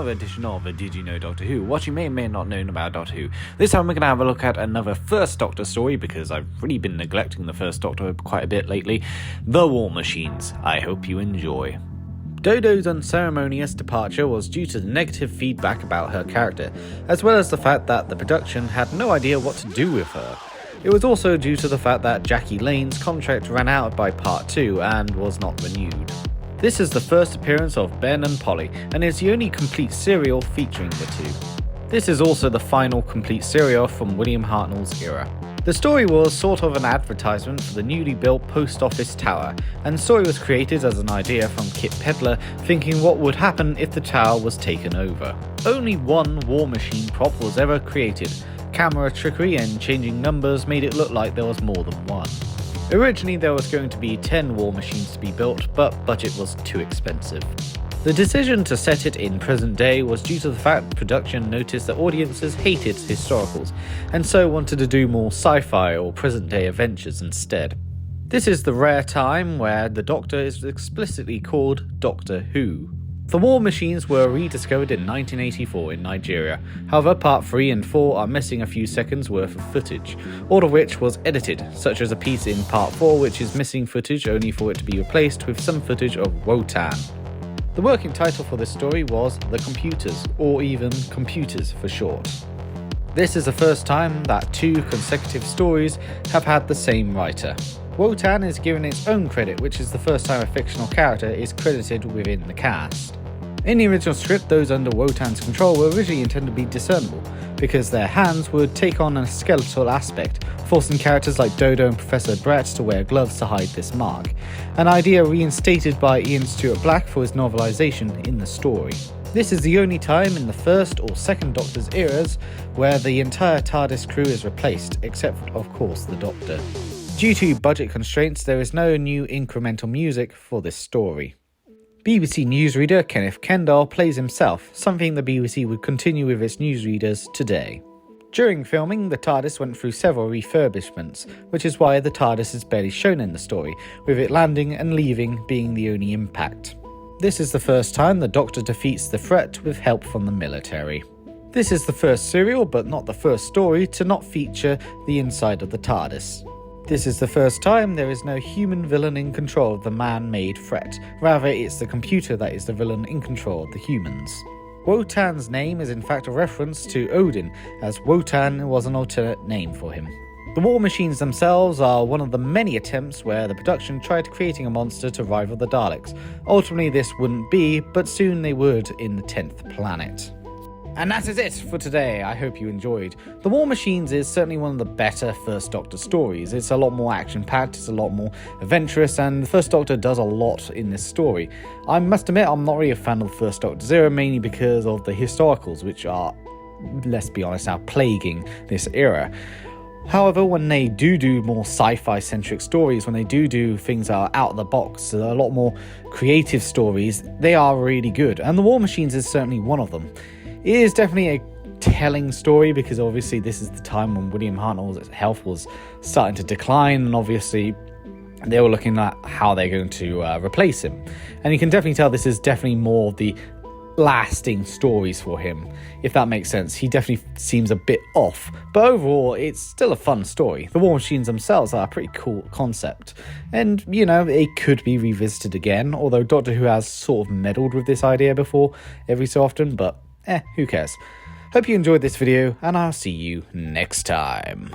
another edition of Did You Know Doctor Who? What you may or may not know about Doctor Who. This time we're going to have a look at another First Doctor story, because I've really been neglecting the First Doctor quite a bit lately. The War Machines. I hope you enjoy. Dodo's unceremonious departure was due to the negative feedback about her character, as well as the fact that the production had no idea what to do with her. It was also due to the fact that Jackie Lane's contract ran out by Part 2 and was not renewed. This is the first appearance of Ben and Polly, and is the only complete serial featuring the two. This is also the final complete serial from William Hartnell's era. The story was sort of an advertisement for the newly built post office tower, and the story was created as an idea from Kit Pedler thinking what would happen if the tower was taken over. Only one War Machine prop was ever created. Camera trickery and changing numbers made it look like there was more than one. Originally there was going to be 10 War Machines to be built, but budget was too expensive. The decision to set it in present day was due to the fact production noticed that audiences hated historicals, and so wanted to do more sci-fi or present day adventures instead. This is the rare time where the Doctor is explicitly called Doctor Who. The War Machines were rediscovered in 1984 in Nigeria. However, Part 3 and 4 are missing a few seconds worth of footage, all of which was edited, such as a piece in Part 4 which is missing footage only for it to be replaced with some footage of Wotan. The working title for this story was The Computers, or even Computers for short. This is the first time that two consecutive stories have had the same writer. Wotan is given its own credit, which is the first time a fictional character is credited within the cast. In the original script, those under Wotan's control were originally intended to be discernible, because their hands would take on a skeletal aspect, forcing characters like Dodo and Professor Brett to wear gloves to hide this mark, an idea reinstated by Ian Stuart Black for his novelisation in the story. This is the only time in the first or second Doctor's eras where the entire TARDIS crew is replaced, except of course the Doctor. Due to budget constraints, there is no new incremental music for this story. BBC newsreader Kenneth Kendall plays himself, something the BBC would continue with its newsreaders today. During filming, the TARDIS went through several refurbishments, which is why the TARDIS is barely shown in the story, with it landing and leaving being the only impact. This is the first time the Doctor defeats the threat with help from the military. This is the first serial, but not the first story, to not feature the inside of the TARDIS. This is the first time there is no human villain in control of the man-made threat, rather it's the computer that is the villain in control of the humans. Wotan's name is in fact a reference to Odin, as Wotan was an alternate name for him. The War Machines themselves are one of the many attempts where the production tried creating a monster to rival the Daleks. Ultimately this wouldn't be, but soon they would in the 10th planet. And that is it for today. I hope you enjoyed. The War Machines is certainly one of the better First Doctor stories. It's a lot more action-packed, it's a lot more adventurous, and the First Doctor does a lot in this story. I must admit, I'm not really a fan of the First Doctor's era, mainly because of the historicals, which are, let's be honest, now plaguing this era. However, when they do more sci-fi centric stories, when they do things that are out of the box, a lot more creative stories, they are really good. And the War Machines is certainly one of them. It is definitely a telling story, because obviously this is the time when William Hartnell's health was starting to decline, and obviously they were looking at how they're going to replace him. And you can definitely tell this is definitely more of the lasting stories for him, if that makes sense. He definitely seems a bit off, but overall it's still a fun story. The War Machines themselves are a pretty cool concept, and you know, it could be revisited again, although Doctor Who has sort of meddled with this idea before every so often, but who cares. Hope you enjoyed this video, and I'll see you next time.